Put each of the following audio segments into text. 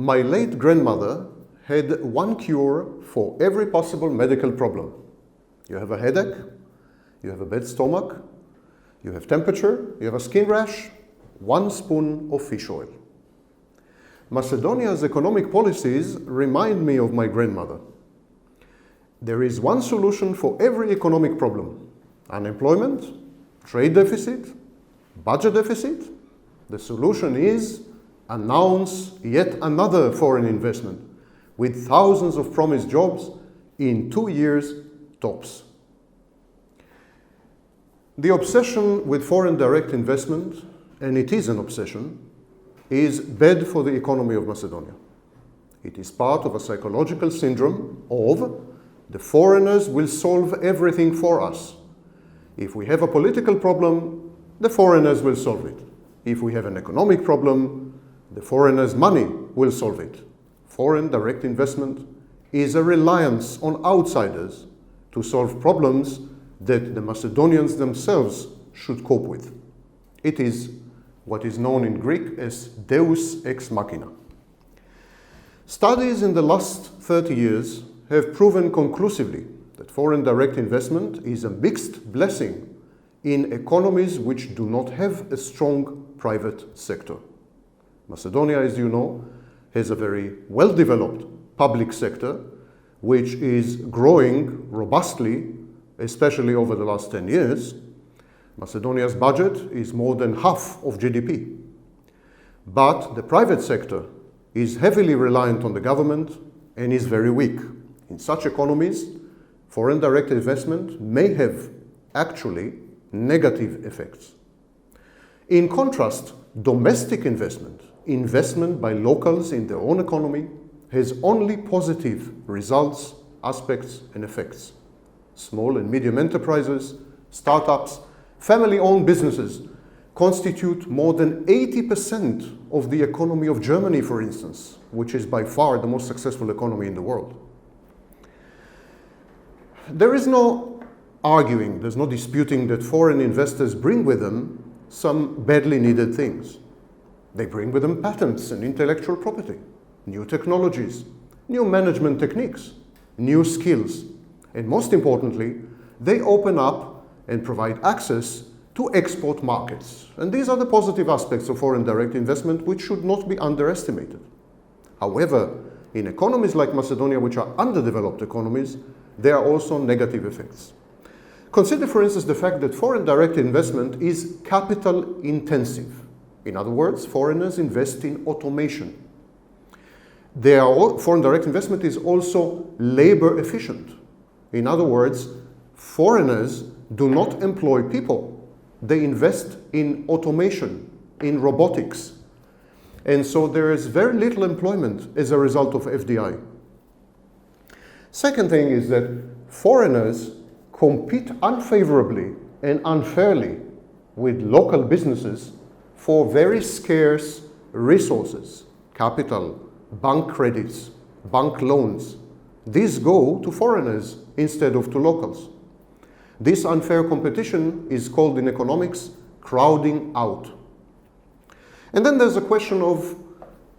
My late grandmother had one cure for every possible medical problem. You have a headache, you have a bad stomach, you have temperature, you have a skin rash, 1 spoon of fish oil. Macedonia's economic policies remind me of my grandmother. There is one solution for every economic problem: unemployment, trade deficit, budget deficit. The solution is announce yet another foreign investment with thousands of promised jobs in 2 years tops. The obsession with foreign direct investment, and it is an obsession, is bad for the economy of Macedonia. It is part of a psychological syndrome of the foreigners will solve everything for us. If we have a political problem, the foreigners will solve it. If we have an economic problem, the foreigners' money will solve it. Foreign direct investment is a reliance on outsiders to solve problems that the Macedonians themselves should cope with. It is what is known in Greek as deus ex machina. Studies in the last 30 years have proven conclusively that foreign direct investment is a mixed blessing in economies which do not have a strong private sector. Macedonia, as you know, has a very well-developed public sector which is growing robustly, especially over the last 10 years. Macedonia's budget is more than half of GDP. But the private sector is heavily reliant on the government and is very weak. In such economies, foreign direct investment may have actually negative effects. In contrast, domestic investment, investment by locals in their own economy, has only positive results, aspects, and effects. Small and medium enterprises, startups, family-owned businesses constitute more than 80% of the economy of Germany, for instance, which is by far the most successful economy in the world. There is no arguing, there's no disputing that foreign investors bring with them some badly needed things. They bring with them patents and intellectual property, new technologies, new management techniques, new skills, and most importantly, they open up and provide access to export markets. And these are the positive aspects of foreign direct investment which should not be underestimated. However, in economies like Macedonia, which are underdeveloped economies, there are also negative effects. Consider, for instance, the fact that foreign direct investment is capital intensive. In other words, foreigners invest in automation. Foreign direct investment is also labor efficient. In other words, foreigners do not employ people. They invest in automation, in robotics. And so there is very little employment as a result of FDI. Second thing is that foreigners compete unfavorably and unfairly with local businesses for very scarce resources, capital, bank credits, bank loans. These go to foreigners instead of to locals. This unfair competition is called in economics crowding out. And then there's a question of,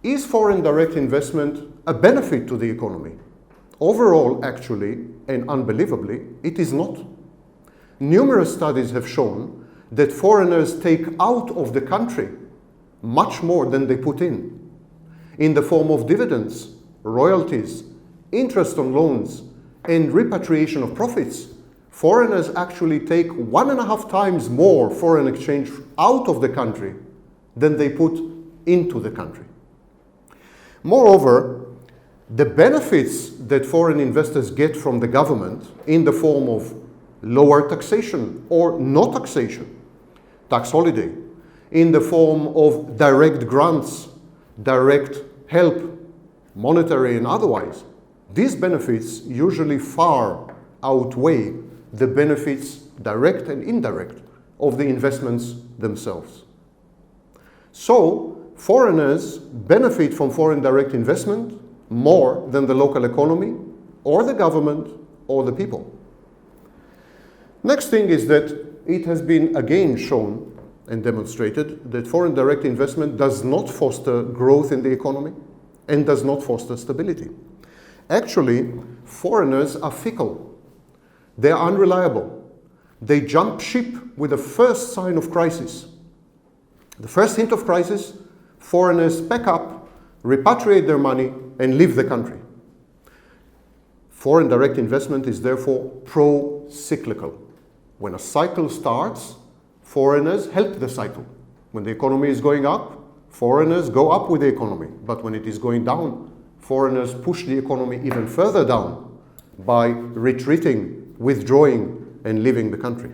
is foreign direct investment a benefit to the economy? Overall, actually, and unbelievably, it is not. Numerous studies have shown that foreigners take out of the country much more than they put in the form of dividends, royalties, interest on loans, and repatriation of profits. Foreigners actually take 1.5 times more foreign exchange out of the country than they put into the country. Moreover, the benefits that foreign investors get from the government in the form of lower taxation or no taxation, tax holiday, in the form of direct grants, direct help, monetary and otherwise, these benefits usually far outweigh the benefits, direct and indirect, of the investments themselves. So, foreigners benefit from foreign direct investment more than the local economy, or the government, or the people. Next thing is that it has been again shown and demonstrated that foreign direct investment does not foster growth in the economy and does not foster stability. Actually, foreigners are fickle. They are unreliable. They jump ship with the first sign of crisis. The first hint of crisis, foreigners pack up, repatriate their money, and leave the country. Foreign direct investment is therefore pro-cyclical. When a cycle starts, foreigners help the cycle. When the economy is going up, foreigners go up with the economy. But when it is going down, foreigners push the economy even further down by retreating, withdrawing, and leaving the country.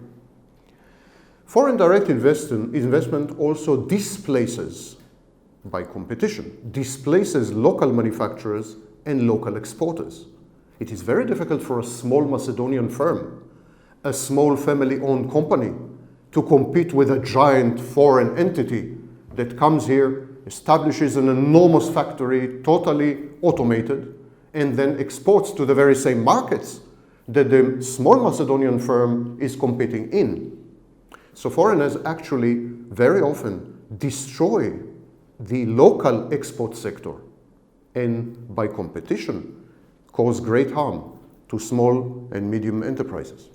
Foreign direct investment also displaces, by competition, displaces local manufacturers and local exporters. It is very difficult for a small Macedonian firm, a small family-owned company, to compete with a giant foreign entity that comes here, establishes an enormous factory, totally automated, and then exports to the very same markets that the small Macedonian firm is competing in. So foreigners actually very often destroy the local export sector and by competition cause great harm to small and medium enterprises.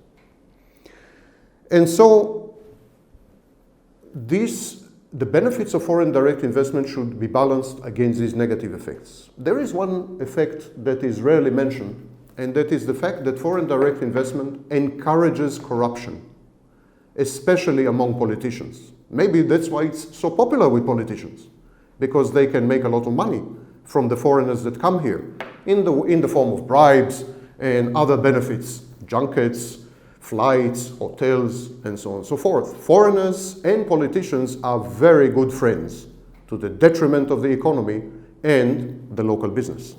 And so the benefits of foreign direct investment should be balanced against these negative effects. There is one effect that is rarely mentioned, and that is the fact that foreign direct investment encourages corruption, especially among politicians. Maybe that's why it's so popular with politicians, because they can make a lot of money from the foreigners that come here in the form of bribes and other benefits, junkets, flights, hotels, and so on and so forth. Foreigners and politicians are very good friends to the detriment of the economy and the local business.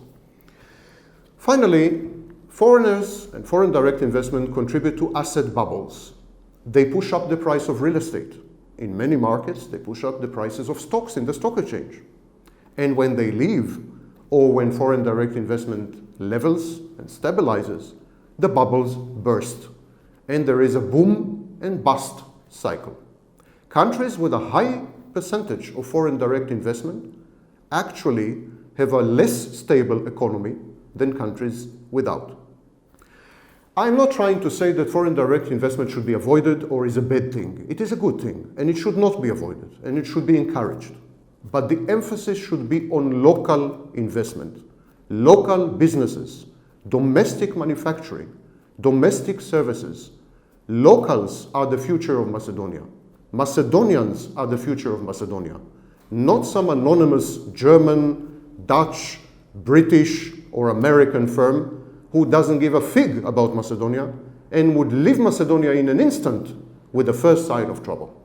Finally, foreigners and foreign direct investment contribute to asset bubbles. They push up the price of real estate. In many markets, they push up the prices of stocks in the stock exchange. And when they leave, or when foreign direct investment levels and stabilizes, the bubbles burst. And there is a boom and bust cycle. Countries with a high percentage of foreign direct investment actually have a less stable economy than countries without. I'm not trying to say that foreign direct investment should be avoided or is a bad thing. It is a good thing, and it should not be avoided, and it should be encouraged. But the emphasis should be on local investment, local businesses, domestic manufacturing, domestic services. Locals are the future of Macedonia. Macedonians are the future of Macedonia. Not some anonymous German, Dutch, British, or American firm who doesn't give a fig about Macedonia and would leave Macedonia in an instant with the first sign of trouble.